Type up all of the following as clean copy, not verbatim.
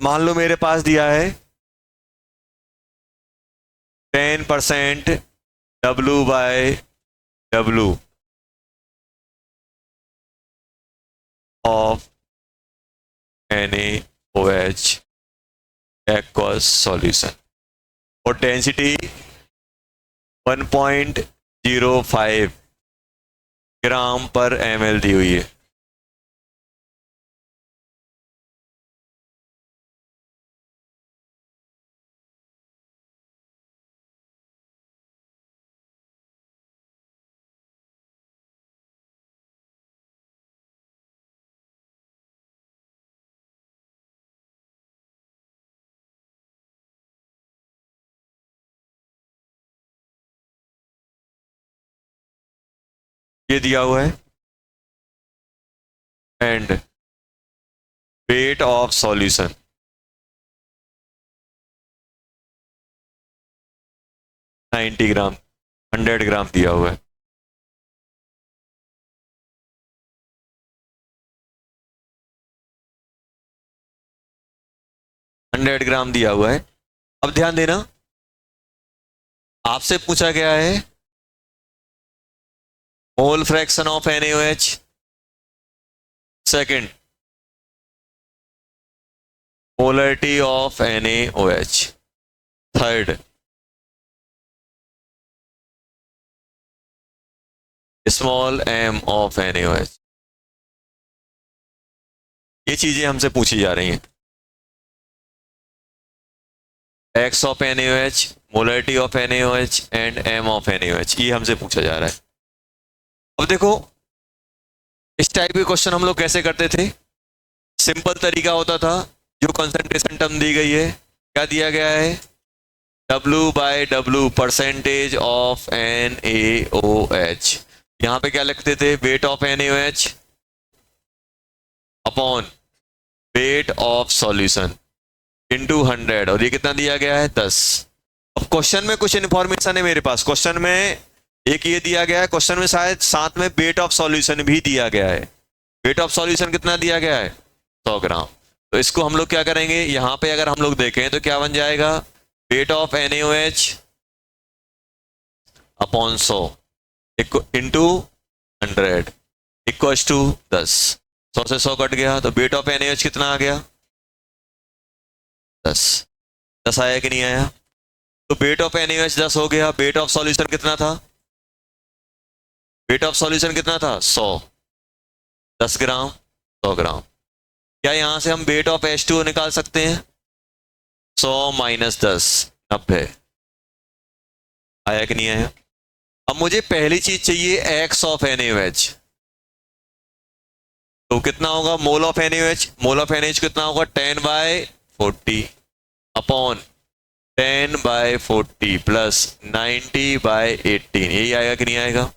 मान लो मेरे पास दिया है 10% W/W of NaOH aqueous solution और डेंसिटी 1.05 ग्राम पर ml दी हुई है। ये दिया हुआ है एंड वेट ऑफ सॉल्यूशन 90 ग्राम 100 ग्राम दिया हुआ है। हंड्रेड ग्राम दिया हुआ है। अब ध्यान देना, आपसे पूछा गया है mole fraction of NaOH, second molarity of NaOH, third small m of NaOH। ये चीजें हमसे पूछी जा रही हैं। x of NaOH, molarity of NaOH and m of NaOH, ये हमसे पूछा जा रहा है। अब देखो इस टाइप के क्वेश्चन हम लोग कैसे करते थे। सिंपल तरीका होता था, जो कंसंट्रेशन टर्म दी गई है, क्या दिया गया है, W/W परसेंटेज ऑफ NaOH। यहां पे क्या लिखते थे, wait of NaOH upon weight of solution into 100, और ये कितना दिया गया है, 10। अब क्वेश्चन में कुछ इंफॉर्मेशन है मेरे पास। क्वेश्चन में एक ये दिया गया है, क्वेश्चन में शायद साथ में वेट ऑफ सॉल्यूशन भी दिया गया है। वेट ऑफ सॉल्यूशन कितना दिया गया है, 100 ग्राम। तो इसको हम लोग क्या करेंगे, यहां पे अगर हम लोग देखें तो क्या बन जाएगा, weight of NaOH upon 100 into 100 equals to 10। 100 से 100 कट गया तो वेट ऑफ NaOH कितना आ गया, 10। 10 आया कि नहीं आया। तो वेट ऑफ NaOH 10 हो गया। वेट ऑफ सॉल्यूशन कितना था, वेट ऑफ सॉल्यूशन कितना था, 100। 10 ग्राम 100 ग्राम। क्या यहां से हम वेट ऑफ H2O निकाल सकते हैं, 100 माइनस 10 90। आया कि नहीं आया। अब मुझे पहली चीज चाहिए x ऑफ NaOH, तो कितना होगा, mole of NaOH, mole of NaOH कितना होगा, 10/40 अपॉन 10/40 प्लस 90/18। यही आएगा कि नहीं आएगा,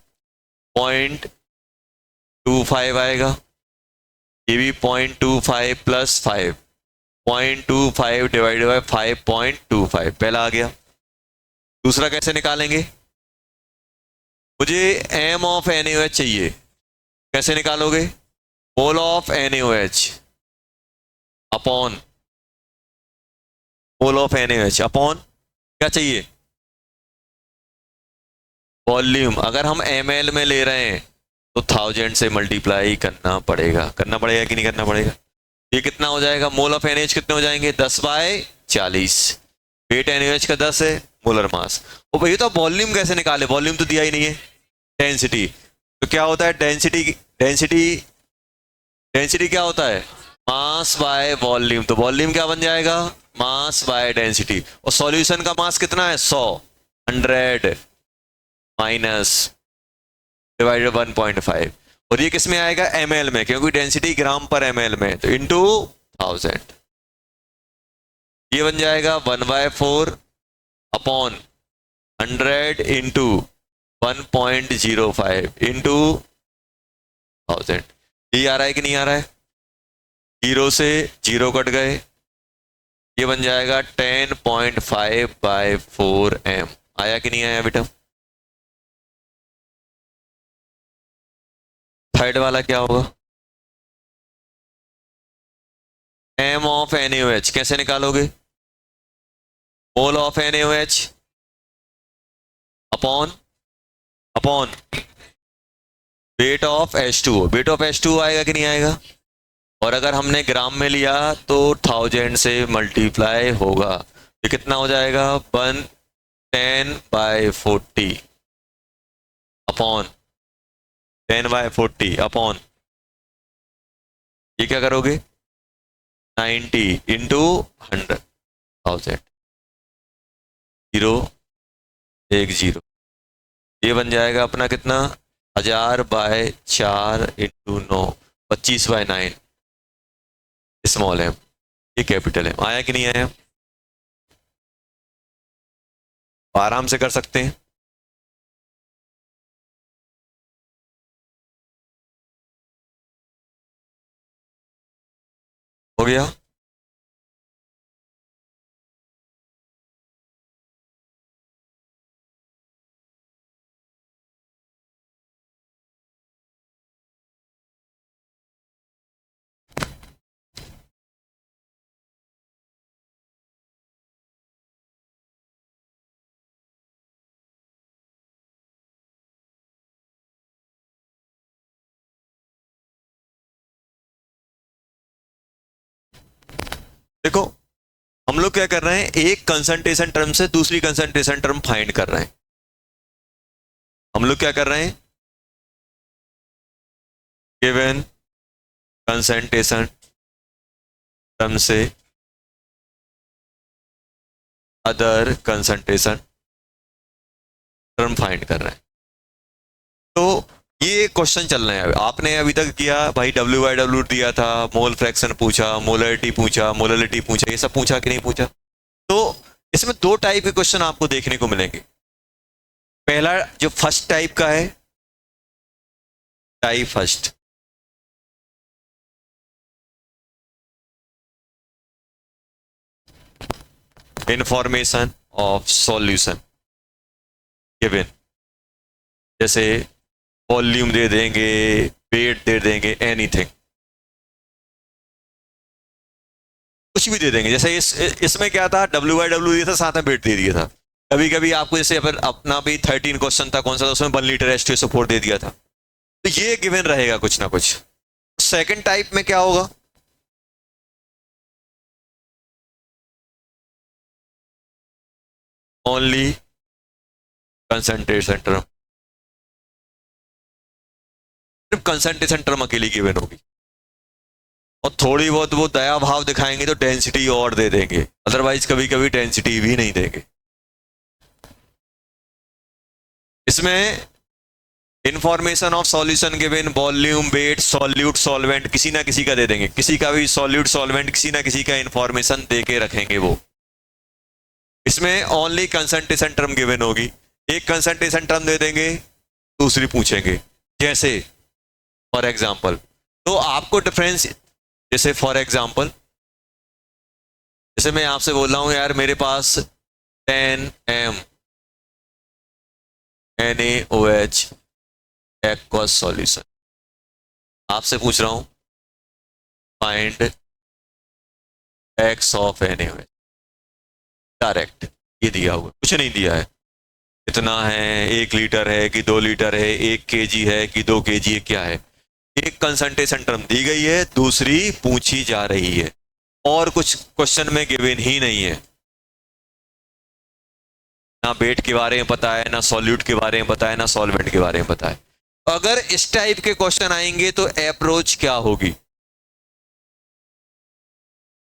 0.25 आएगा। ये भी 0.25 प्लस 5, 0.25 डिवाइडेड बाय 5.25 पहला आ गया। दूसरा कैसे निकालेंगे, मुझे m ऑफ NaOH चाहिए। कैसे निकालोगे, mole of NaOH upon mole of NaOH upon क्या चाहिए, वॉल्यूम। अगर हम ml में ले रहे हैं तो 1000 से मल्टीप्लाई करना पड़ेगा कि नहीं करना पड़ेगा। ये कितना हो जाएगा, मोल ऑफ NaOH कितने हो जाएंगे, 10/40। वेट NaOH का 10 है, मोलर मास। ओ भाई तो वॉल्यूम कैसे निकाले, वॉल्यूम तो दिया ही नहीं है। डेंसिटी, तो क्या होता है, डेंसिटी डेंसिटी डेंसिटी क्या होता है, मास बाय वॉल्यूम। तो वॉल्यूम क्या बन जाएगा, मास बाय डेंसिटी। और सॉल्यूशन का मास कितना है, 100, 100 माइनस डिवाइडेड 1.5। और ये किस में आएगा, ml में, क्योंकि डेंसिटी ग्राम पर ml में, तो इंटू 1000। ये बन जाएगा 1/4 अपॉन 100 इंटू 1.05 इंटू 1000। ये आ रहा है कि नहीं आ रहा है, 0 से 0 कट गए। ये बन जाएगा 10.5/4 m। आया कि नहीं आया बेटा। थर्ड वाला क्या होगा, एम ऑफ NaOH कैसे निकालोगे? Mole of NaOH upon upon weight of H2O। Wait of H2O आएगा कि नहीं आएगा? और अगर हमने ग्राम में लिया तो 1000 से मल्टीप्लाई होगा। ये कितना हो जाएगा? 110/40 अपॉन 10/40 अपॉन, ये क्या करोगे? 90 इंटू 100,000, 010। ये बन जाएगा अपना कितना? 1000/4 इंटू 9, 25/9 स्मॉल एम, ये कैपिटल एम। आया कि नहीं आया? आराम से कर सकते हैं। हो गया? देखो, हम लोग क्या कर रहे हैं, एक कंसंट्रेशन टर्म से दूसरी कंसंट्रेशन टर्म फाइंड कर रहे हैं। हम लोग क्या कर रहे हैं, गिवन कंसंट्रेशन टर्म से अदर कंसंट्रेशन टर्म फाइंड कर रहे हैं। तो ये क्वेश्चन चल रहे हैं। आपने अभी तक किया भाई, W/W दिया था, मोल फ्रैक्शन पूछा, मोलरिटी पूछा, मोलरिटी पूछा, ये सब पूछा कि नहीं पूछा? तो इसमें दो टाइप के क्वेश्चन आपको देखने को मिलेंगे। पहला जो फर्स्ट टाइप का है, type first, information of solution given, जैसे वॉल्यूम दे देंगे, वेट दे देंगे, एनीथिंग, कुछ भी दे देंगे। जैसे इसमें क्या था, W/W दिया था, साथ में वेट दे दिया था। कभी कभी आपको जैसे अपना भी 13 क्वेश्चन था, कौन सा था, उसमें 1 लीटर H2SO4 दे दिया था। तो ये गिवन रहेगा कुछ ना कुछ। सेकंड टाइप में क्या होगा, ओनली कंसंट्रेशन टर्म, सिर्फ कंसंट्रेशन टर्म अकेली गिवन होगी। और थोड़ी बहुत वो दया भाव दिखाएंगे तो डेंसिटी और दे देंगे, अदरवाइज कभी कभी डेंसिटी भी नहीं देंगे। इसमें information of solution given, volume, weight, solute, solvent, किसी ना किसी का दे देंगे। किसी का भी सॉल्यूट, सॉल्वेंट, किसी ना किसी का इंफॉर्मेशन दे के रखेंगे वो। इसमें ओनली कंसंट्रेशन टर्म गिवन होगी। एक कंसंट्रेशन टर्म दे देंगे, दूसरी पूछेंगे। जैसे फॉर एग्जाम्पल, तो आपको डिफरेंस, जैसे फॉर एग्जाम्पल, जैसे मैं आपसे बोल रहा हूं यार मेरे पास 10 m NaOH एक्वस सॉल्यूशन, आपसे पूछ रहा हूं find x of NaOH। Direct ये दिया हुआ, कुछ नहीं दिया है। कितना है, 1 लीटर है कि 2 लीटर है, 1 kg है कि 2 kg है, क्या है। एक कंसंट्रेशन टर्म दी गई है, दूसरी पूछी जा रही है, और कुछ क्वेश्चन में गिवन ही नहीं है। ना वेट के बारे में पता है, ना सॉल्यूट के बारे में पता है, ना सॉल्वेंट के बारे में पता है। अगर इस टाइप के क्वेश्चन आएंगे तो अप्रोच क्या होगी?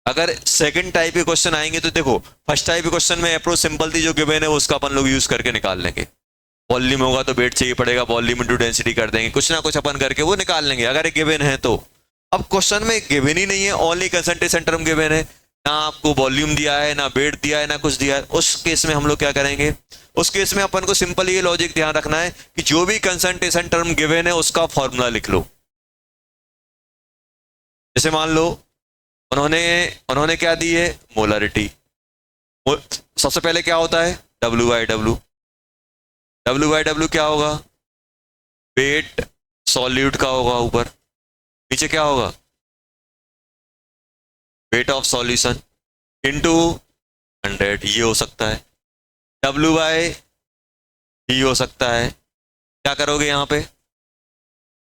अगर सेकंड टाइप के क्वेश्चन आएंगे तो देखो, फर्स्ट टाइप के क्वेश्चन में अप्रोच सिंपल थी, जो गिवन है उसका अपन लोग यूज करके निकाल लेंगे। वॉल्यूम होगा तो वेट चाहिए पड़ेगा, वॉल्यूम इंटू डेंसिटी कर देंगे, कुछ ना कुछ अपन करके वो निकाल लेंगे अगर ये गिवन है तो। अब क्वेश्चन में गिवन ही नहीं है, ओनली कंसंट्रेशन टर्म गिवन है, ना आपको वॉल्यूम दिया है, ना वेट दिया है, ना कुछ दिया है। उस केस में हम लोग क्या करेंगे, उस केस में अपन को सिंपल ये लॉजिक ध्यान रखना है कि जो भी कंसंट्रेशन टर्म गिवन है उसका फॉर्मूला लिख लो। जैसे मान लो उन्होंने उन्होंने क्या दी है, मोलरिटी। सबसे पहले क्या होता है, W/W। W/W क्या होगा, वेट सॉल्यूट का होगा ऊपर, नीचे क्या होगा, वेट ऑफ सॉल्यूशन इनटू 100, ये हो सकता है। W बाय D हो सकता है। क्या करोगे यहां पे?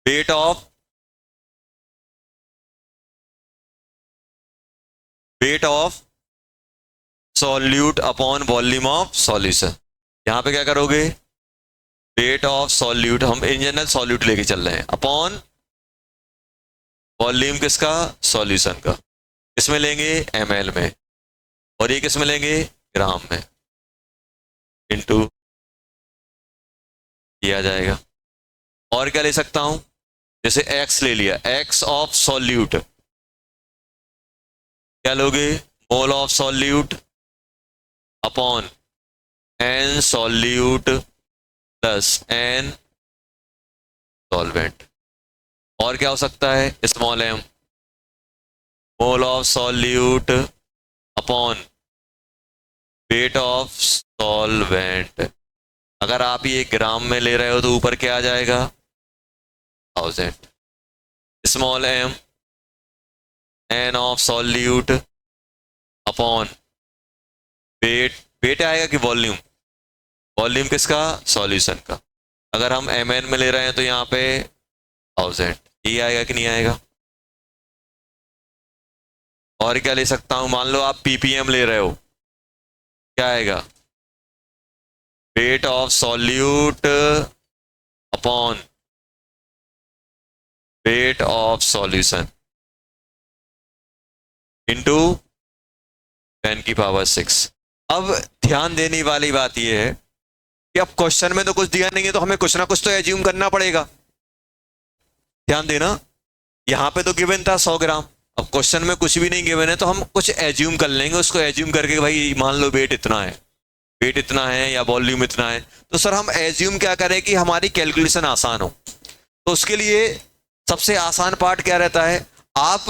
Weight of solute upon volume of solution. यहां पे क्या करोगे? वेट ऑफ सॉल्यूट, हम इन जनरल सॉल्यूट लेके चल रहे हैं, अपॉन वॉल्यूम किसका? सॉल्यूशन का। किसमें लेंगे? ml में। और ये किसमें लेंगे? ग्राम में। इनटू किया जाएगा। और क्या ले सकता हूं? जैसे x ले लिया, x ऑफ सॉल्यूट, क्या लोगे? Mole of solute upon n solute plus n solvent. और क्या हो सकता है? Small m, mole of solute upon weight of solvent. अगर आप ये ग्राम में ले रहे हो तो ऊपर क्या आ जाएगा? 1000। Small m, n of solute upon weight आएगा कि वॉल्यूम? वॉल्यूम किसका? सॉल्यूशन का। अगर हम mn में ले रहे हैं तो यहाँ पे 1000, ये आएगा कि नहीं आएगा? और क्या ले सकता हूं? मान लो आप ppm ले रहे हो, क्या आएगा? Weight of solute upon weight of solution into 10⁶। अब ध्यान देने वाली बात यह है कि अब क्वेश्चन में तो कुछ दिया नहीं है, तो हमें कुछ ना कुछ तो एज्यूम करना पड़ेगा। ध्यान देना, यहां पे तो गिवन था 100 ग्राम। अब क्वेश्चन में कुछ भी नहीं गिवन है तो हम कुछ एज्यूम कर लेंगे। उसको एज्यूम करके भाई मान लो वेट इतना है, वेट इतना है या वॉल्यूम इतना है, तो सर हम एज्यूम क्या करें कि हमारी कैलकुलेशन आसान हो। तो उसके लिए सबसे आसान पार्ट क्या रहता है? आप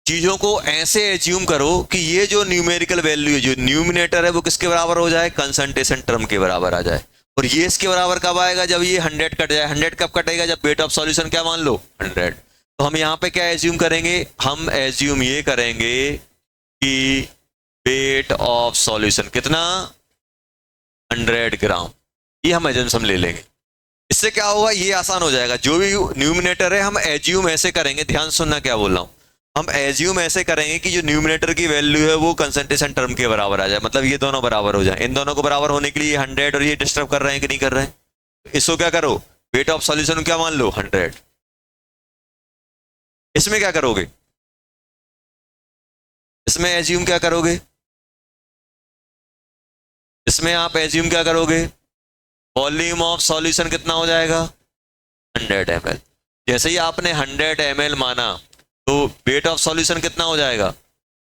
चीजों को ऐसे एज्यूम करो कि ये जो न्यूमेरिकल वैल्यू है, जो न्यूमिनेटर है, वो किसके बराबर हो जाए? कंसंट्रेशन टर्म के बराबर आ जाए। और ये इसके बराबर कब आएगा? जब ये 100 कट जाए। 100 कब कटेगा? जब वेट ऑफ सॉल्यूशन क्या मान लो? 100। तो हम यहाँ पे क्या एज्यूम करेंगे? हम एज्यूम ये करेंगे कि वेट ऑफ सॉल्यूशन कितना? 100 ग्राम। ये हम एजम्पशन ले लेंगे। इससे क्या होगा? ये आसान हो जाएगा। जो भी न्यूमिनेटर है हम एज्यूम ऐसे करेंगे, ध्यान सुनना क्या बोल रहा हूं, हम एज्यूम ऐसे करेंगे कि जो न्यूमिनेटर की वैल्यू है वो कंसंट्रेशन टर्म के बराबर आ जाए, मतलब ये दोनों बराबर हो जाए। इन दोनों को बराबर होने के लिए 100 और ये डिस्टर्ब कर रहे हैं कि नहीं कर रहे हैं? इसको क्या करो? वेट ऑफ सॉल्यूशन क्या मान लो? 100। इसमें क्या करोगे? इसमें एज्यूम क्या करोगे? इसमें आप एज्यूम क्या करोगे? वॉल्यूम ऑफ सॉल्यूशन कितना हो जाएगा? 100 ml। जैसे ही आपने 100 ml माना तो वेट ऑफ सॉल्यूशन कितना हो जाएगा?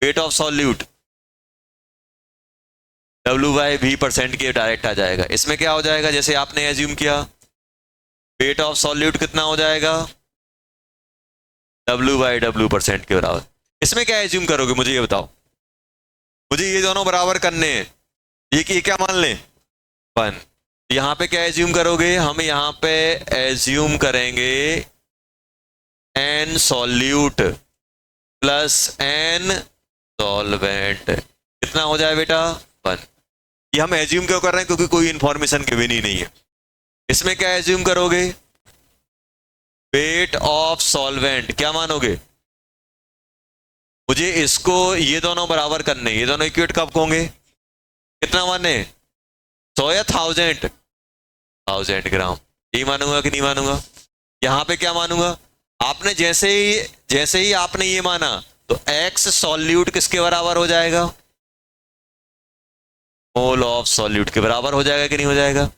वेट ऑफ सॉल्यूट W/V% के डायरेक्ट आ जाएगा। इसमें क्या हो जाएगा? जैसे आपने एज्यूम किया, वेट ऑफ सॉल्यूट कितना हो जाएगा? W/W% के बराबर। इसमें क्या एज्यूम करोगे? मुझे ये बताओ। मुझे ये दोनों बराबर करने हैं, ये क्या मान लें? 1। यहां पे क्या एज्यूम करोगे? हम यहां पे एज्यूम करेंगे n solute plus n solvent. कितना हो जाए बेटा? 1। ये हम एज्यूम क्यों कर रहे हैं? क्योंकि कोई इंफॉर्मेशन गिवन ही नहीं है। इसमें क्या एज्यूम करोगे? वेट ऑफ सॉल्वेंट क्या मानोगे? मुझे इसको ये दोनों बराबर करने, ये दोनों इक्वेट कब होंगे? कितना माने? 100 या 1000? 1000 ग्राम। ये मानूंगा कि नहीं मानूंगा? यहां पे क्या मानूंगा? आपने जैसे ही आपने ये माना तो x सॉल्यूट किसके बराबर हो जाएगा? मोल ऑफ सॉल्यूट के बराबर हो जाएगा कि नहीं हो जाएगा?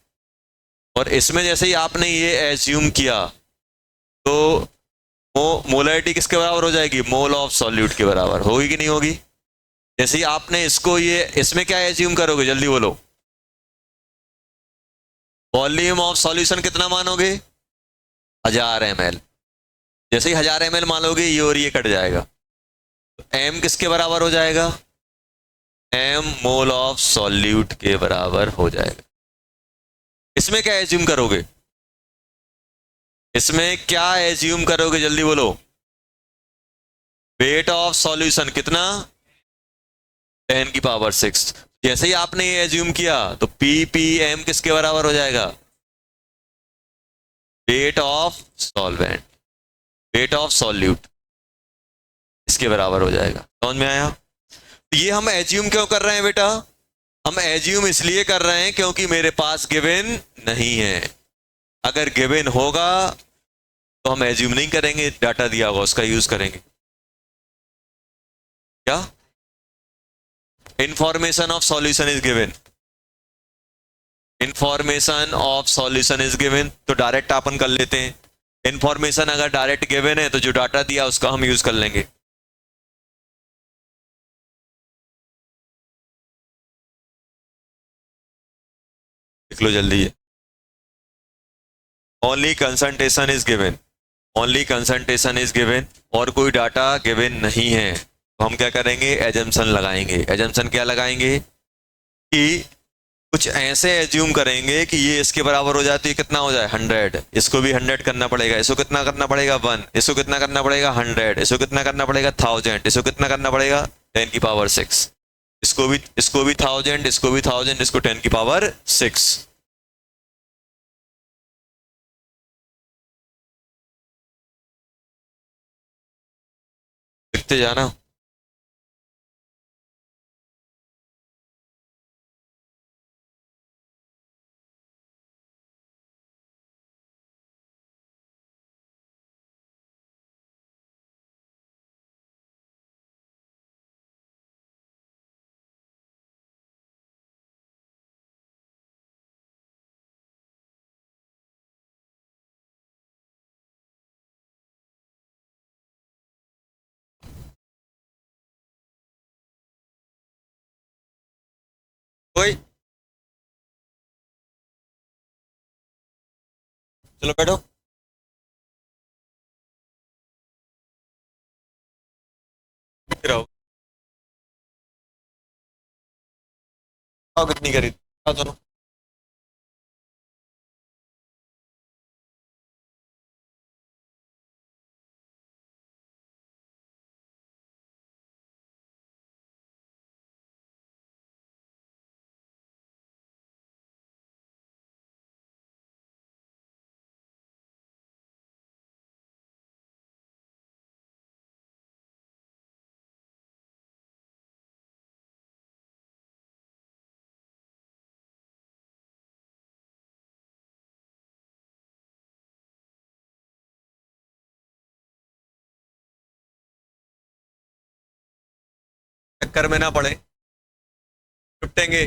और इसमें जैसे ही आपने ये एज्यूम किया तो मोलैरिटी किसके बराबर हो जाएगी? मोल ऑफ सॉल्यूट के बराबर होगी कि नहीं होगी? जैसे ही आपने इसको ये, इसमें क्या एज्यूम करोगे? जल्दी बोलो। वॉल्यूम ऑफ सॉल्यूशन कितना मानोगे? 1000 ml। जैसे ही 1000 ml मानोगे ये और ये कट जाएगा, तो m किसके बराबर हो जाएगा? m मोल ऑफ सॉल्यूट के बराबर हो जाएगा। इसमें क्या एज्यूम करोगे? इसमें क्या एज्यूम करोगे? जल्दी बोलो। वेट ऑफ सॉल्यूशन कितना, 10⁶। जैसे ही आपने ये एज्यूम किया तो ppm किसके बराबर हो जाएगा, weight of solvent, weight of solute, इसके बराबर हो जाएगा। समझ में आया? तो ये हम एज्यूम क्यों कर रहे हैं बेटा, हम एज्यूम इसलिए कर रहे हैं क्योंकि मेरे पास गिवन नहीं है। अगर गिवन होगा तो हम एज्यूम नहीं करेंगे, डाटा दिया होगा उसका यूज करेंगे। क्या, information of solution is given, information of solution is given, तो डायरेक्ट अपन कर लेते हैं। इंफॉर्मेशन अगर डायरेक्ट गिवन है तो जो डाटा दिया उसका हम यूज कर लेंगे। देख लो जल्दी है। Only concentration is given, only concentration is given, और कोई डाटा गिवन नहीं है, तो हम क्या करेंगे, एजम्पशन लगाएंगे। एजम्पशन क्या लगाएंगे कि कुछ ऐसे एज्यूम करेंगे कि ये इसके बराबर हो जाती है, कितना हो जाए 100, इसको भी 100 करना पड़ेगा, इसको कितना करना पड़ेगा 1, इसको कितना करना पड़ेगा 100, इसको कितना करना पड़ेगा 1000, इसको कितना करना पड़ेगा 10⁶, इसको भी 1000, इसको भी 1000, इसको 10⁶। लिखते जाना। कोई, चलो बैठो। फिर आओ, आओ कितनी करी, आओ दोनों। चक्कर में ना पड़े, निपटेंगे,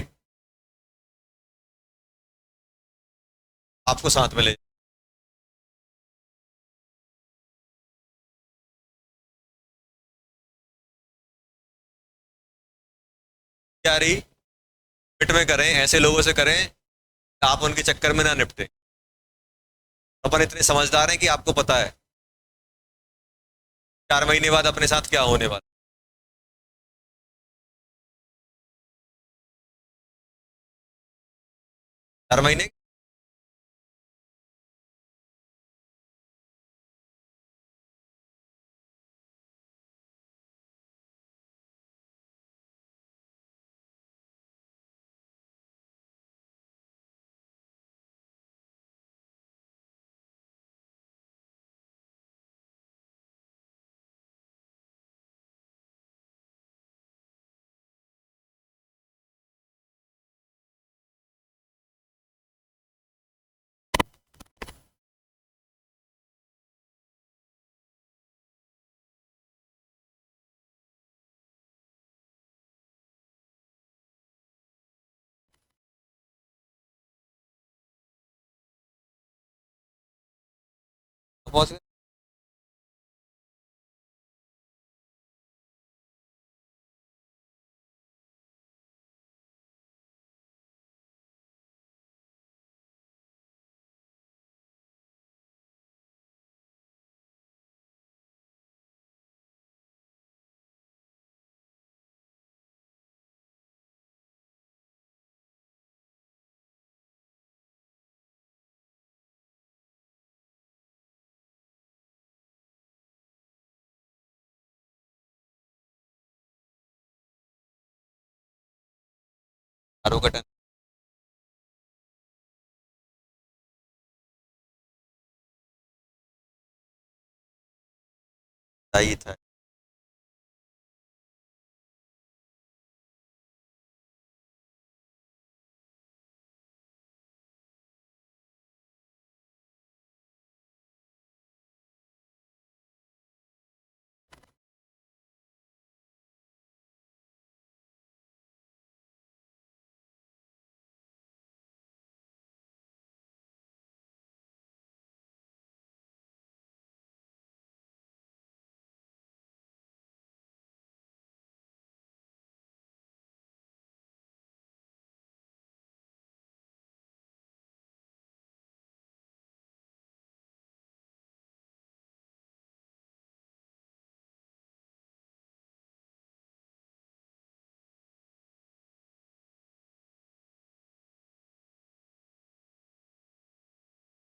आपको साथ में ले। तैयारी मिनट में करें, ऐसे लोगों से करें आप उनके चक्कर में ना निपटे। अपन इतने समझदार हैं कि आपको पता है 4 महीने बाद अपने साथ क्या होने वाला। 4 महीने पहुंच गए। आर का टर्म ही था।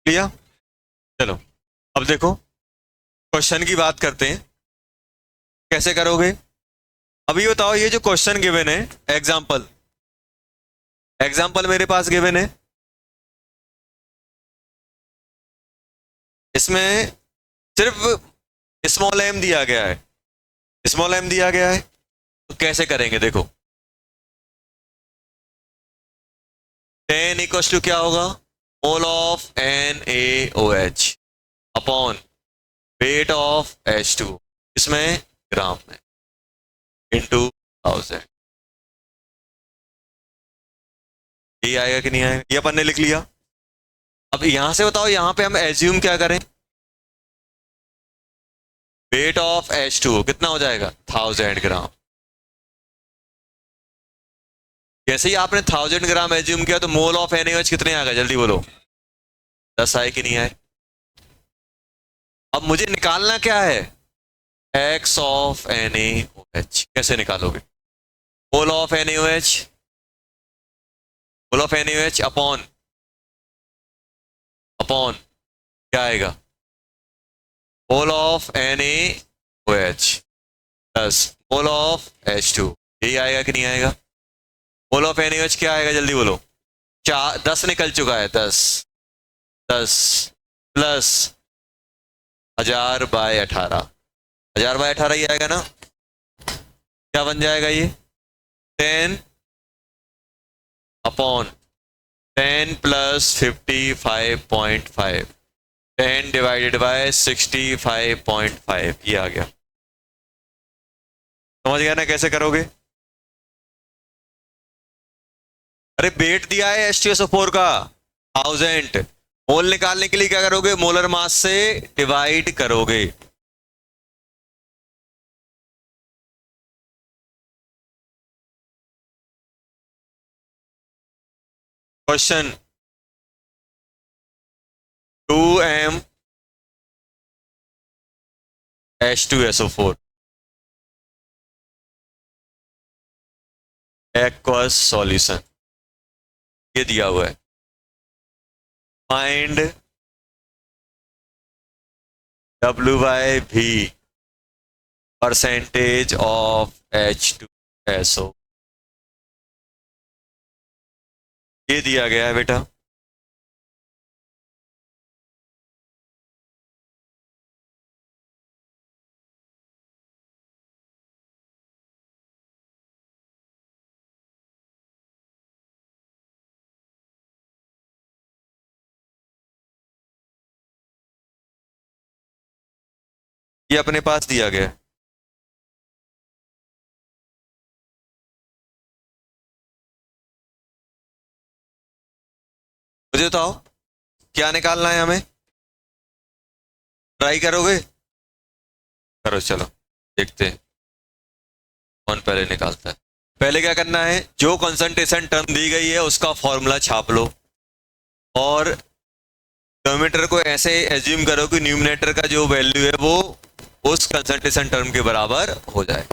लिया। चलो अब देखो, क्वेश्चन की बात करते हैं, कैसे करोगे। अभी बताओ, ये जो क्वेश्चन गिवन है, एग्जाम्पल एग्जाम्पल मेरे पास गिवन है, इसमें सिर्फ स्मॉल एम दिया गया है, स्मॉल एम दिया गया है, तो कैसे करेंगे देखो। 10 इक्वल टू क्या होगा, mole of NaOH upon weight of H2, इसमें ग्राम में, इनटू 1000। ये आएगा कि नहीं आएगा, ये अपन ने लिख लिया। अब यहां से बताओ, यहां पे हम एज्यूम क्या करें, वेट ऑफ H2 कितना हो जाएगा, 1000 ग्राम। जैसे ही आपने 1000 ग्राम एज्यूम किया तो मोल ऑफ NaOH कितने आ गए, जल्दी बोलो, 10 आए कि नहीं आए। अब मुझे निकालना क्या है, x ऑफ NaOH, कैसे निकालोगे, mole of NaOH, mole of NaOH upon upon क्या आएगा, mole of NaOH plus mole of H2, यही आएगा कि नहीं आएगा। मोल ऑफ NaOH क्या आएगा, जल्दी बोलो, 10 निकल चुका है, 10 10 प्लस 1000/18, 1000/18 ही आएगा ना, क्या बन जाएगा ये, 10 अपॉन 10 प्लस 55.5, 10 डिवाइडेड बाय 65.5, ये आ गया। समझ गया ना कैसे करोगे। अरे वेट दिया है H2SO4 का 1000, मोल निकालने के लिए क्या करोगे, मोलर मास से डिवाइड करोगे। Question 2m H2SO4 aqueous solution, ये दिया हुआ है, find W/V percentage of H2SO, ये दिया गया है बेटा। ये अपने पास दिया गया है। मुझे बताओ क्या निकालना है हमें, ट्राई करोगे, करो चलो देखते हैं कौन पहले निकालता है। पहले क्या करना है, जो कंसंट्रेशन टर्म दी गई है उसका फॉर्मूला छाप लो, और डिनोमिनेटर को ऐसे एज्यूम करो कि न्यूमिनेटर का जो वैल्यू है वो उस कंसंट्रेशन टर्म के बराबर हो जाए।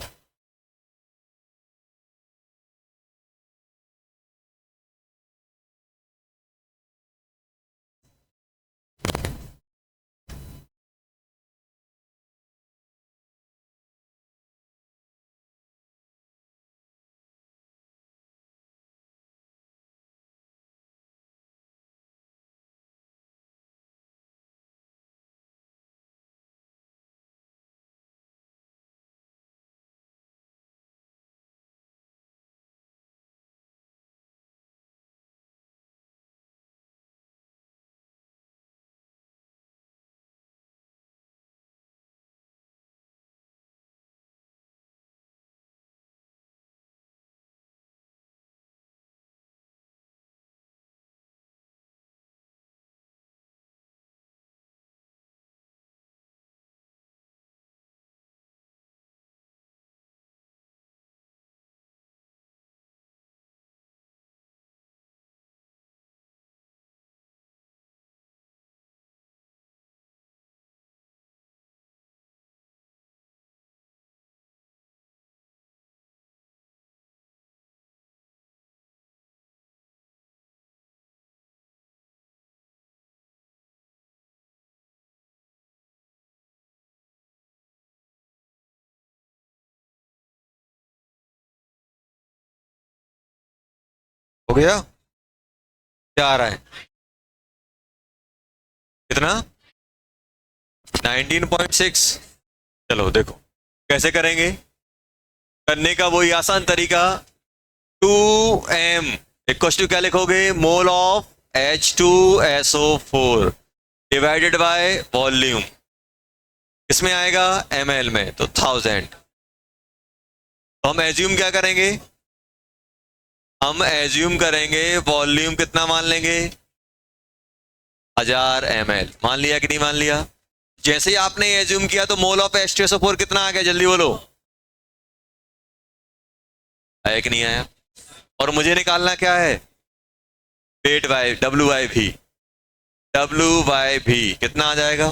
हो गया? क्या आ रहा है? कितना? 19.6। चलो देखो कैसे करेंगे। करने का वही आसान तरीका, 2m इक्वल टू क्या लिखोगे, मोल of H2SO4 divided by volume. किसमें आएगा? ml में, तो 1000। तो हम एज्यूम क्या करेंगे, हम एज्यूम करेंगे वॉल्यूम कितना मान लेंगे, 1000 ml। मान लिया कि नहीं मान लिया? जैसे ही आपने एज्यूम किया तो मोल ऑफ H2SO4 कितना आ गया, जल्दी बोलो। आया कि नहीं आया? और मुझे निकालना क्या है, वेट बाय W/V। W/V कितना आ जाएगा?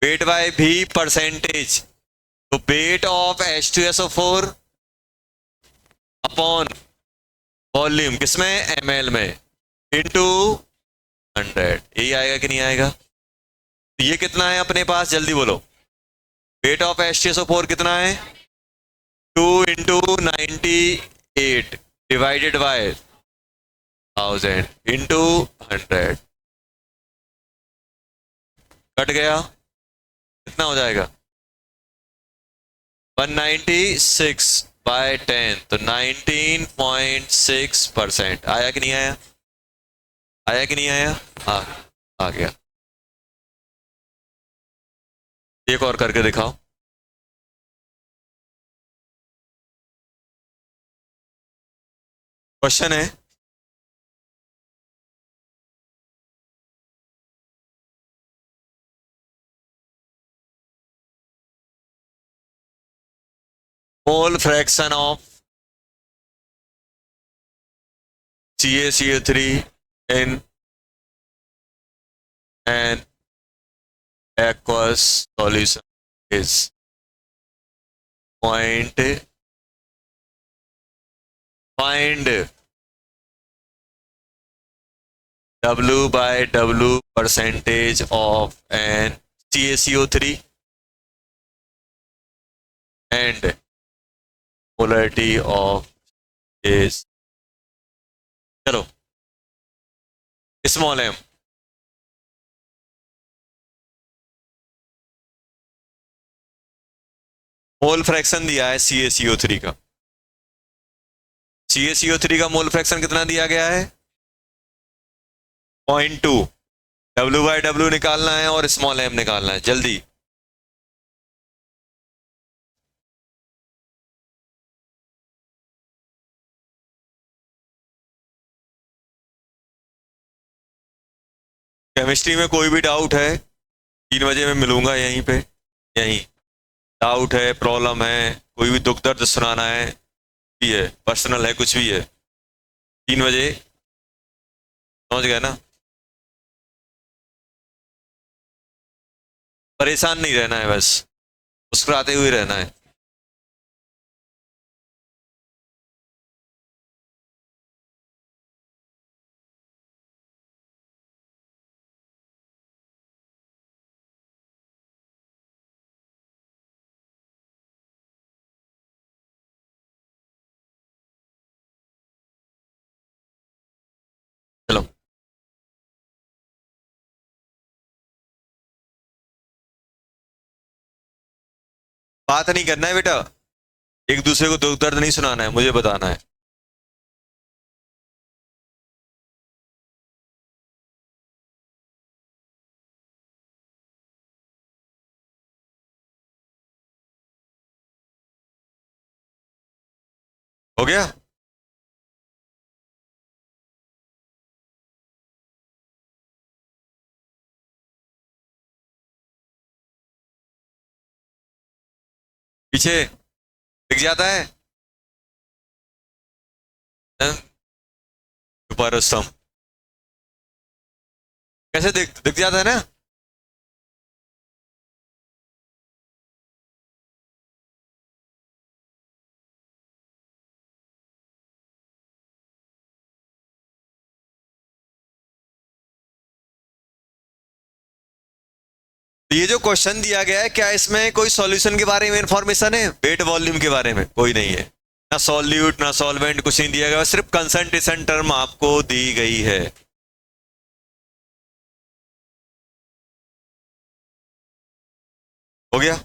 वेट बाय V परसेंटेज, तो weight of H2SO4 upon volume किसमें, ml में, इनटू 100। यही आएगा कि नहीं आएगा? तो ये कितना है अपने पास, जल्दी बोलो। वेट ऑफ H2SO4 कितना है, 2 into 98 divided by 1000 into 100। Cut गया, कितना हो जाएगा, 196/10, तो 19.6%। आया कि नहीं आया? आया कि नहीं आया? आ गया। एक और करके दिखाओ। क्वेश्चन है, mole fraction of CaCO3 in an aqueous solution is 0. Find W/W percentage of an CaCO3 and molarity of is, चलो स्मॉल m। मोल फ्रैक्शन दिया है CaCO3 का, CaCO3 का मोल फ्रैक्शन कितना दिया गया है, 0.2। W/W निकालना है और स्मॉल m निकालना है, जल्दी। केमिस्ट्री में कोई भी डाउट है, 3 बजे मैं मिलूंगा यहीं पे, यहीं। डाउट है, प्रॉब्लम है, कोई भी दुख दर्द सुनाना है, भी है, पर्सनल है, कुछ भी है, 3 बजे, समझ गए ना? परेशान नहीं रहना है, बस मुस्कुराते हुए रहना है। चलो बात नहीं करना है बेटा, एक दूसरे को दुख दर्द नहीं सुनाना है, मुझे बताना है। हो गया? पीछे दिख जाता है ऊपर स्तंभ, कैसे दिख दिख जाता है ना? तो ये जो क्वेश्चन दिया गया है, क्या इसमें कोई सॉल्यूशन के बारे में इंफॉर्मेशन है, वेट वॉल्यूम के बारे में कोई नहीं है। ना सॉल्यूट ना सॉल्वेंट, कुछ नहीं दिया गया, सिर्फ कंसंट्रेशन टर्म आपको दी गई है। हो गया।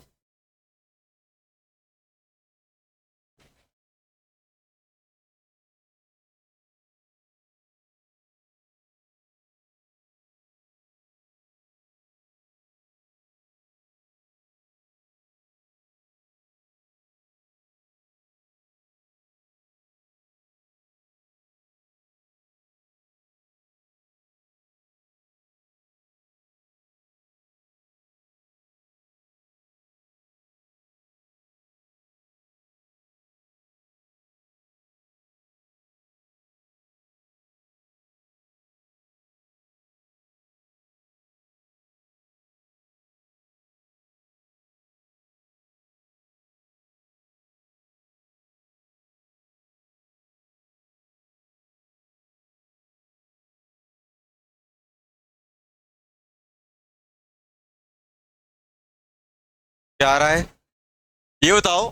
क्या आ रहा है ये बताओ।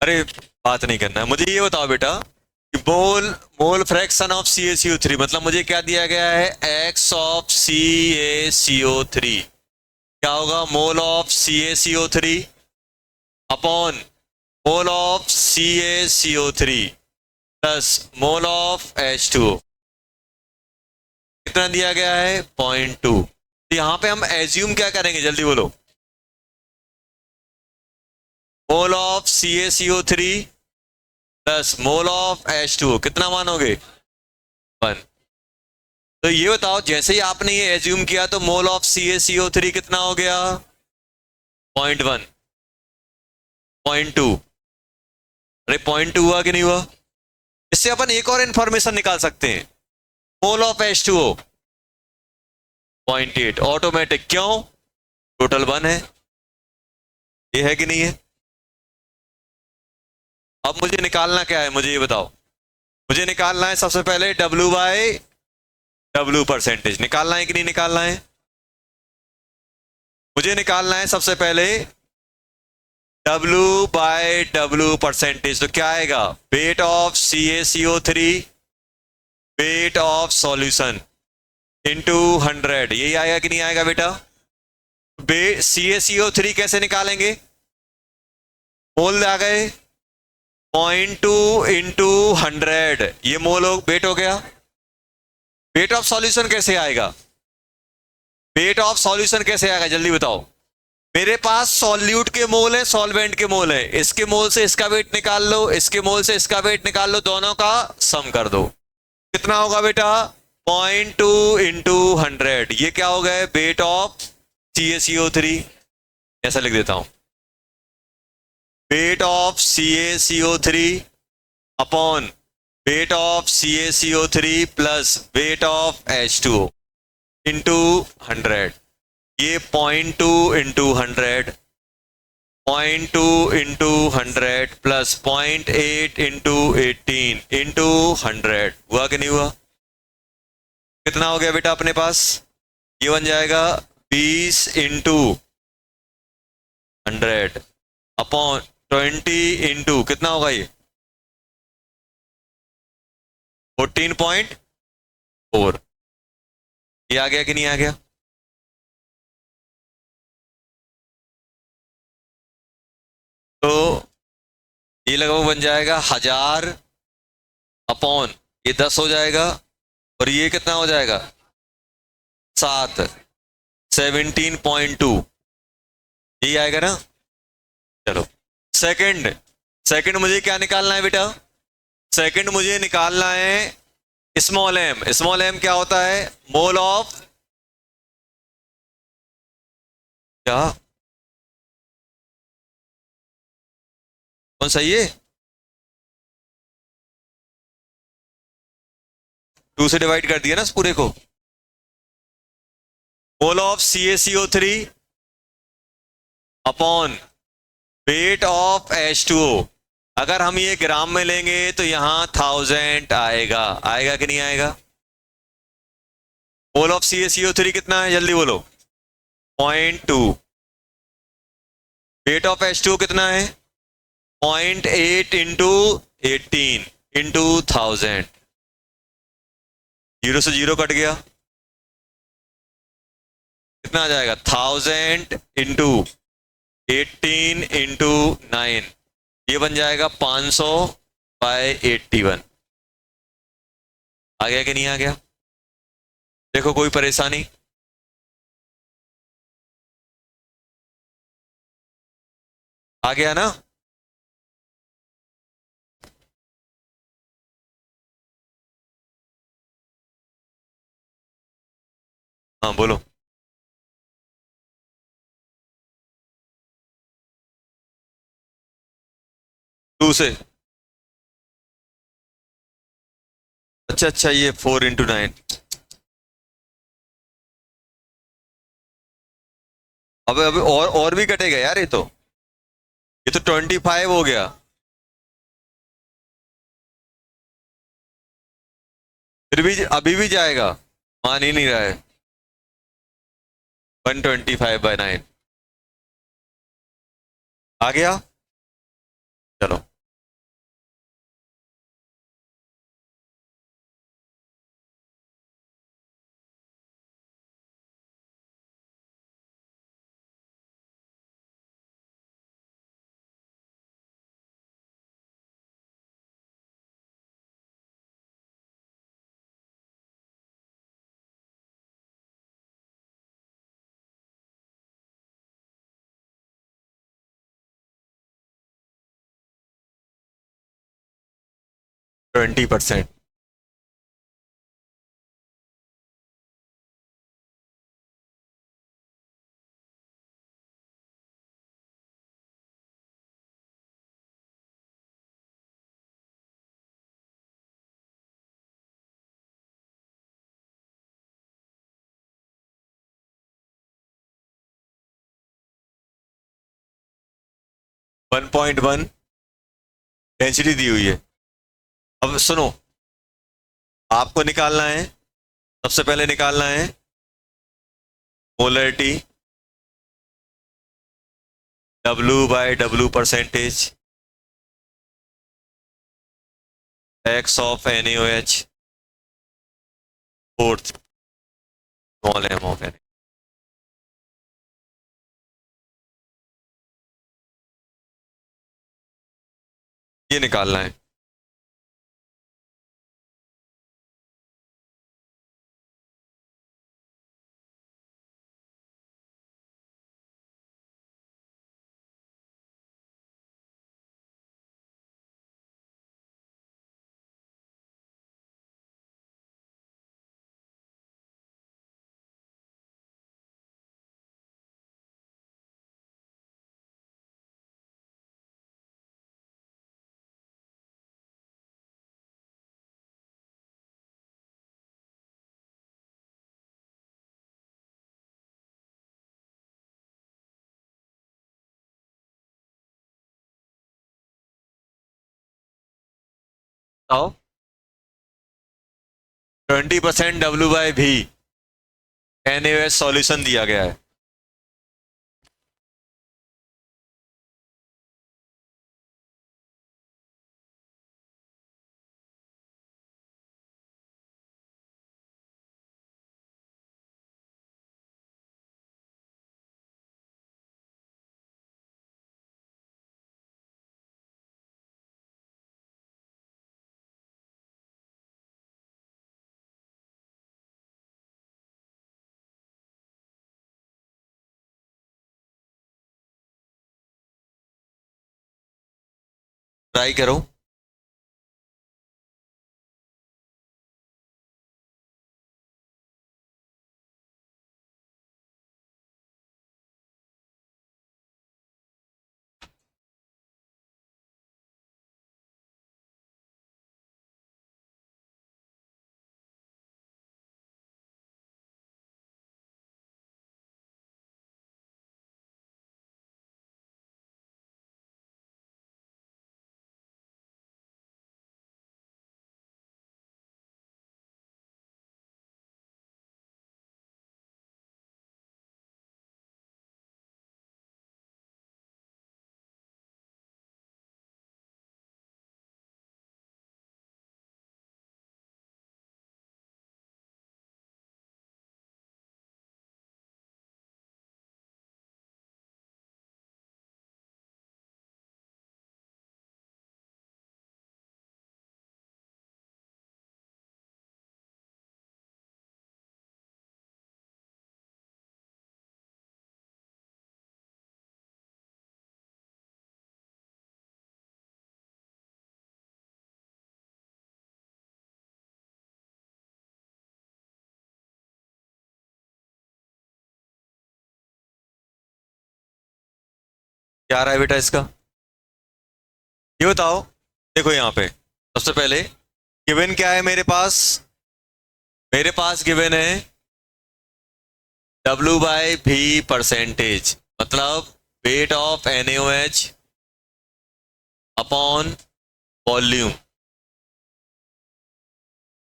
अरे बात नहीं करना है, मुझे ये बताओ बेटा कि मोल मोल फ्रैक्शन ऑफ CaCO3, मतलब मुझे क्या दिया गया है, x ऑफ CaCO3। क्या होगा, mole of CaCO3 upon mole of CaCO3 plus mole of H2O। कितना दिया गया है, 0.2। तो यहां पे हम एज्यूम क्या करेंगे, जल्दी बोलो। Mole of CaCO3 plus mole of H2O, कितना मानोगे, 1। तो ये बताओ, जैसे ही आपने ये एज्यूम किया तो मोल ऑफ CaCO3 कितना हो गया, 0.1, 0.2। अरे 0.2 हुआ कि नहीं हुआ। इससे अपन एक और इंफॉर्मेशन निकाल सकते हैं, मोल ऑफ H2O 0.8 ऑटोमेटिक, क्यों, टोटल 1 है। ये है कि नहीं है। अब मुझे निकालना क्या है, मुझे ये बताओ। मुझे निकालना है सबसे पहले W/W परसेंटेज, निकालना है कि नहीं निकालना है। मुझे निकालना है सबसे पहले W/W परसेंटेज। तो क्या आएगा, weight of CaCO3 wait of solution into 100, यही आएगा कि नहीं आएगा बेटा। CaCO3 कैसे निकालेंगे, मोल आ गए, 0.2 इंटू 100, ये मोल वेट हो गया। वेट ऑफ सॉल्यूशन कैसे आएगा, वेट ऑफ सॉल्यूशन कैसे आएगा, जल्दी बताओ। मेरे पास सॉल्यूट के मोल है, सॉल्वेंट के मोल है, इसके मोल से इसका वेट निकाल लो, इसके मोल से इसका वेट निकाल लो, दोनों का सम कर दो। कितना होगा बेटा, 0.2 इंटू 100, ये क्या हो गया, वेट ऑफ CaCO3। ऐसा लिख देता हूं, weight of CaCO3 upon weight of CaCO3 plus wait of H2O into 100। ये 0.2 into 100, 0.2 into 100 plus 0.8 into 18 into 100, हुआ कि नहीं हुआ। कितना हो गया बेटा अपने पास, ये बन जाएगा 20 इंटू 100 अपॉन 20 इंटू कितना होगा, ये 14.4। ये आ गया कि नहीं आ गया। तो ये लगभग बन जाएगा 1000 अपॉन ये 10 हो जाएगा, और ये कितना हो जाएगा 7, 17.2, यही आएगा ना। चलो सेकंड, सेकंड मुझे क्या निकालना है बेटा, सेकंड मुझे निकालना है स्मॉल एम। स्मॉल एम क्या होता है, मोल ऑफ, क्या कौन सही है, 2 से डिवाइड कर दिया ना इस पूरे को। Mole of CaCO3 upon weight of H2O। अगर हम ये ग्राम में लेंगे तो यहां 1000 आएगा, आएगा कि नहीं आएगा। मोल ऑफ CaCO3 कितना है, जल्दी बोलो, 0.2। वेट ऑफ H2O कितना है, 0.8 इंटू 18 इंटू 1000, जीरो से जीरो कट गया, कितना आ जाएगा 1000 इंटू 18 इंटू 9, ये बन जाएगा 500 बाय 81। आ गया कि नहीं आ गया? देखो कोई परेशानी? आ गया ना? हाँ बोलो। 2 से, अच्छा अच्छा, ये 4 इंटू 9, अब और भी कटेगा यार, ये तो 25 हो गया, फिर भी अभी भी जाएगा, मान ही नहीं रहा है। 125/9 आ गया। चलो, ट्वेंटी परसेंट 1.1 डेंसिटी दी हुई है। अब सुनो, आपको निकालना है, सबसे पहले निकालना है molarity, W/W percentage, X of NaOH, fourth small m of Na, ये निकालना है। आओ, 20% W/V NaOH सॉल्यूशन दिया गया है। ट्राई करो। क्या आ रहा है बेटा इसका, ये बताओ। देखो यहाँ पे सबसे पहले गिवन क्या है मेरे पास, गिवन है W बाई V परसेंटेज, मतलब wait of NaOH upon volume,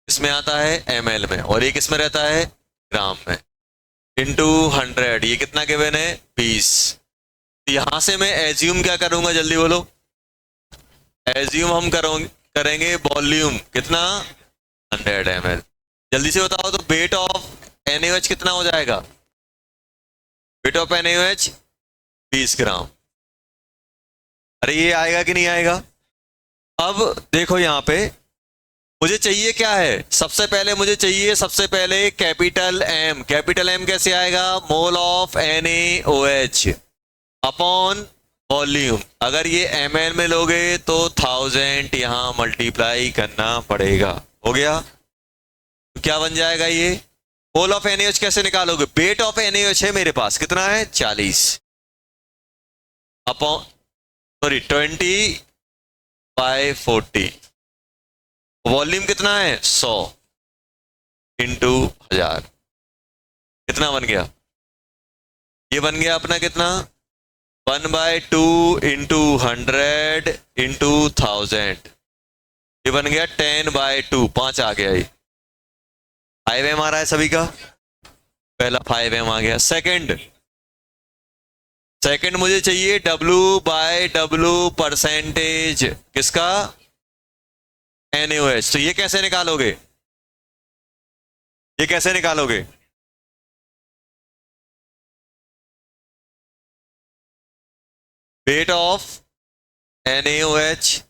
इसमें आता है ml में, और एक इसमें रहता है ग्राम में, इंटू 100। ये कितना गिवन है 20। यहां से मैं एज्यूम क्या करूंगा, जल्दी बोलो। एज्यूम हम करेंगे वॉल्यूम कितना 100 ml। जल्दी से बताओ तो वेट ऑफ NaOH कितना हो जाएगा, वेट ऑफ NaOH 20 ग्राम। अरे ये आएगा कि नहीं आएगा। अब देखो यहाँ पे मुझे चाहिए क्या है, सबसे पहले मुझे चाहिए कैपिटल M। कैपिटल M कैसे आएगा, mole of NaOH upon volume. अगर ये ml में लोगे तो 1000 यहां मल्टीप्लाई करना पड़ेगा। हो गया, तो क्या बन जाएगा ये, मोल ऑफ NaOH कैसे निकालोगे, वेट ऑफ NaOH है मेरे पास कितना है 40 अपॉन 20/40, वॉल्यूम कितना है 100 इंटू 1000, कितना बन गया, ये बन गया अपना कितना 1/2 इंटू 100 इंटू 1000, ये बन गया 10/2, 5 आ गया। ये 5m आ रहा है सभी का, पहला 5m आ गया। सेकंड मुझे चाहिए W/W परसेंटेज किसका, NaOH। तो ये कैसे निकालोगे, wait of NaOH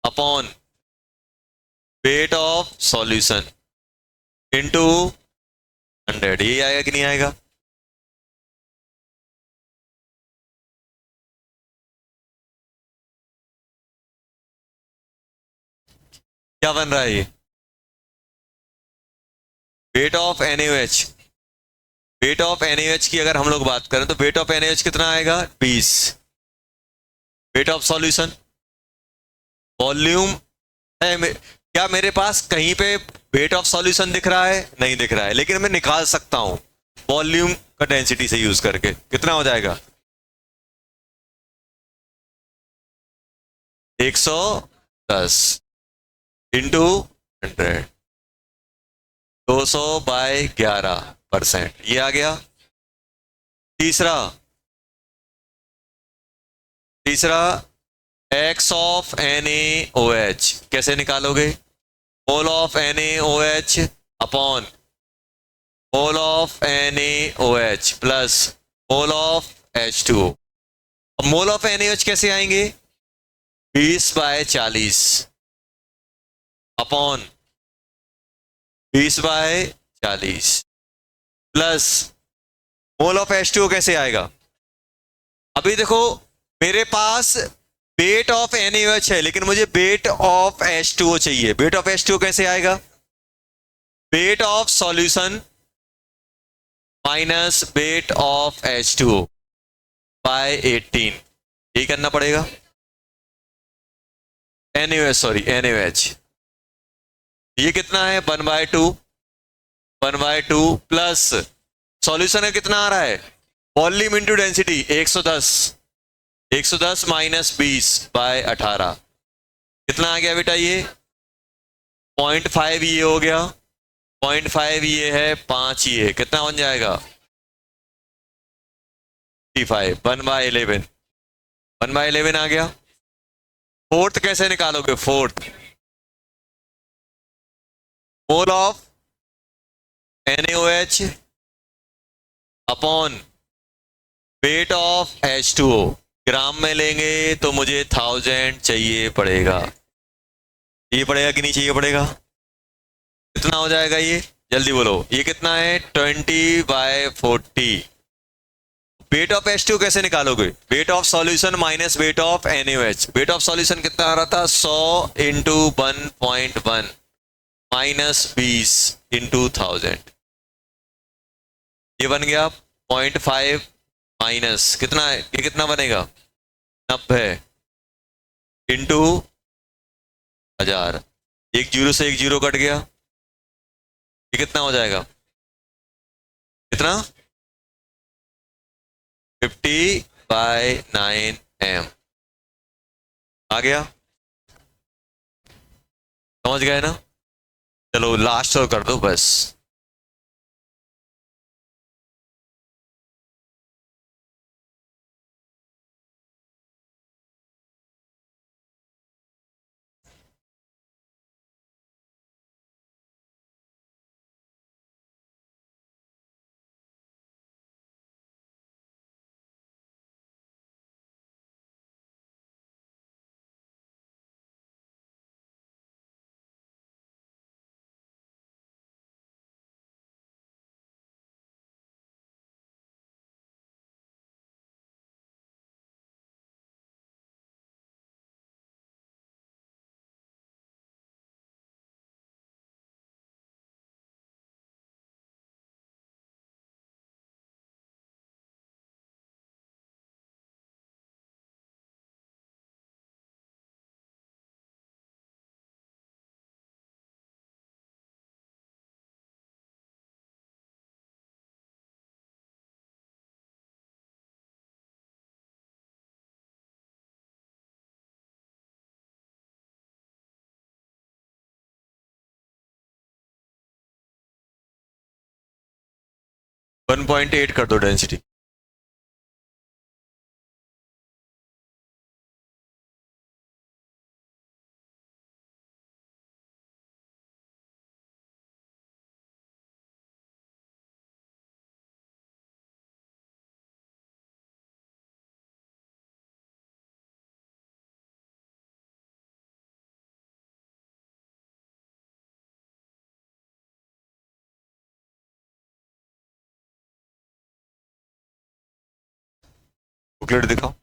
upon weight of solution into 100, ये आएगा कि नहीं आएगा। क्या बन रहा है ये, wait of NaOH। Wait of NaOH की अगर हम लोग बात करें तो वेट ऑफ NaOH कितना आएगा 20। वेट ऑफ सॉल्यूशन, वॉल्यूम है क्या मेरे पास कहीं पे वेट ऑफ सॉल्यूशन दिख रहा है, नहीं दिख रहा है, लेकिन मैं निकाल सकता हूं वॉल्यूम का डेंसिटी से यूज करके। कितना हो जाएगा 110 इंटू 100, 200/11%, ये आ गया। तीसरा X ऑफ NaOH कैसे निकालोगे, mole of NaOH upon mole of NaOH plus mole of H2O। अब मोल ऑफ NaOH कैसे आएंगे, 20/40 upon 20/40 plus mole of H2O कैसे आएगा। अभी देखो मेरे पास वेट ऑफ NaOH है, लेकिन मुझे वेट ऑफ H2O चाहिए। वेट ऑफ H2O कैसे आएगा, weight of solution minus weight of H2O by 18, यही करना पड़ेगा। NaOH ये कितना है 1/2 प्लस सॉल्यूशन का कितना आ रहा है, वॉल्यूम इंटू डेंसिटी 110 माइनस 20/18, कितना आ गया बेटा ये 0.5, ये हो गया 0.5, ये है 5, ये कितना बन जाएगा 55, 1/11 आ गया। फोर्थ कैसे निकालोगे, fourth mole of NaOH upon weight of H2O, ग्राम में लेंगे तो मुझे 1000 चाहिए पड़ेगा, ये पड़ेगा कि नहीं चाहिए पड़ेगा। कितना हो जाएगा ये, जल्दी बोलो, ये कितना है 20/40। वेट ऑफ H2O कैसे निकालोगे, wait of solution minus weight of NaOH। Wait of solution कितना आ रहा था 100 इंटू 1.1 माइनस 20 इंटू 1000, ये बन गया 0.5 माइनस कितना है, ये कितना बनेगा 90 इंटू 1000, एक जीरो से एक जीरो कट गया, ये कितना हो जाएगा, कितना 50/9m आ गया, समझ गए ना। चलो लास्ट और कर दो बस। वन 1.8 कर दो डेंसिटी। बुकलेट दिखाओ।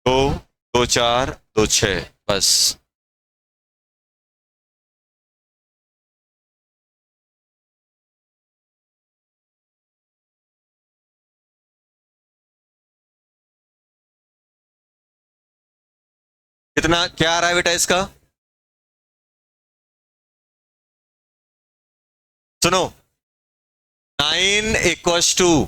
दो, दो चार, दो छः, बस। कितना क्या आ रहा है बेटा इसका, सुनो, 9 equals to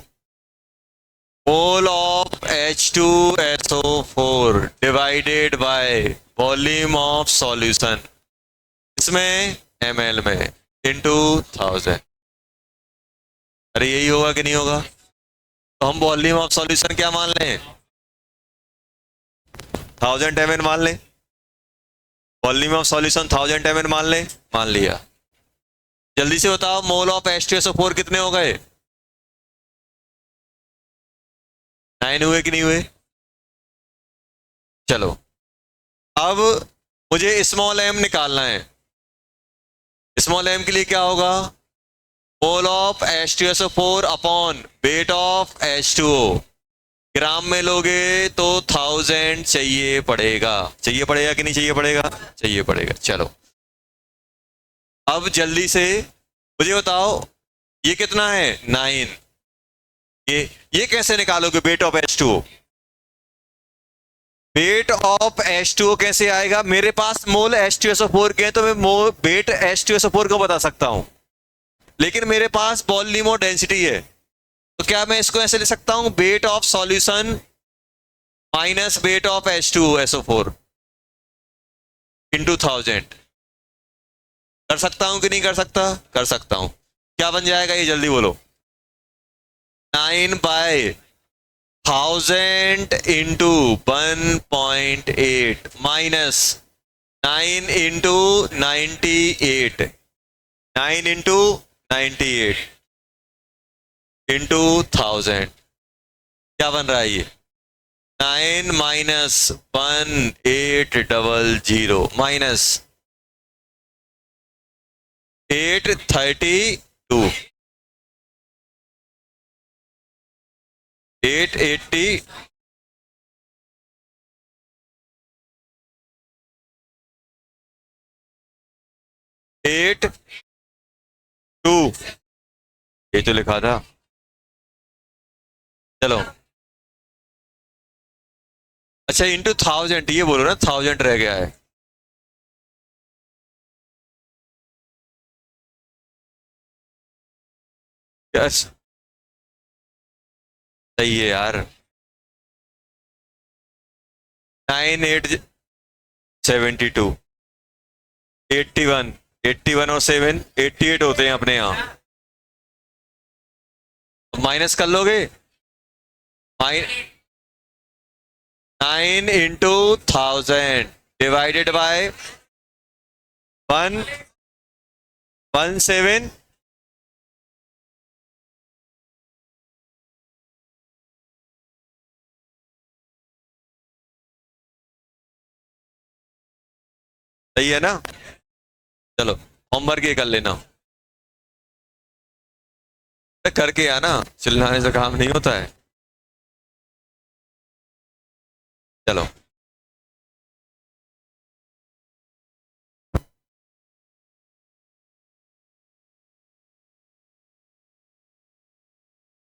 mole of H2SO4 divided by volume of solution, इसमें ml में, इनटू 1000। अरे यही होगा कि नहीं होगा, तो हम वॉल्यूम ऑफ सॉल्यूशन क्या मान लें, 1000 ml मान लें, वॉल्यूम ऑफ सॉल्यूशन 1000 ml मान लें, मान लिया। जल्दी से बताओ मोल ऑफ H2SO4 कितने हो गए, 9 हुए कि नहीं हुए। चलो अब मुझे स्मॉल m निकालना है, स्मॉल m के लिए क्या होगा, मोल of H2SO4 upon weight of H2O, ग्राम में लोगे तो 1000 चाहिए पड़ेगा कि नहीं चाहिए पड़ेगा? चाहिए पड़ेगा। चलो अब जल्दी से मुझे बताओ ये कितना है? 9। ये कैसे निकालोगे wait of H2O? Wait of H2O कैसे आएगा? मेरे पास मोल H2SO4 के हैं तो मैं वेट H2SO4 को बता सकता हूं, लेकिन मेरे पास वॉल्यूम और डेंसिटी है, तो क्या मैं इसको ऐसे ले सकता हूं? Wait of solution minus weight of H2SO4 into 1000। कर सकता हूं कि नहीं कर सकता? कर सकता हूं। क्या बन जाएगा ये जल्दी बोलो? 9/1000 into 1.8 minus 9 into 98, 9 into 98 into 1000। क्या बन रहा है ये? 9 माइनस 1800 माइनस 832 880 82 ये तो लिखा था। चलो अच्छा इंटू 1000 ये बोलो ना, 1000 रह गया है। यस सही है यार। 9872 81 81 और 7 88 होते हैं अपने यहाँ। माइनस कर लोगे? 9 इंटू 1000 डिवाइडेड बाय 117 सही है ना? चलो होमवर्क ये कर लेना, करके आना, चिल्लाने से काम नहीं होता है। चलो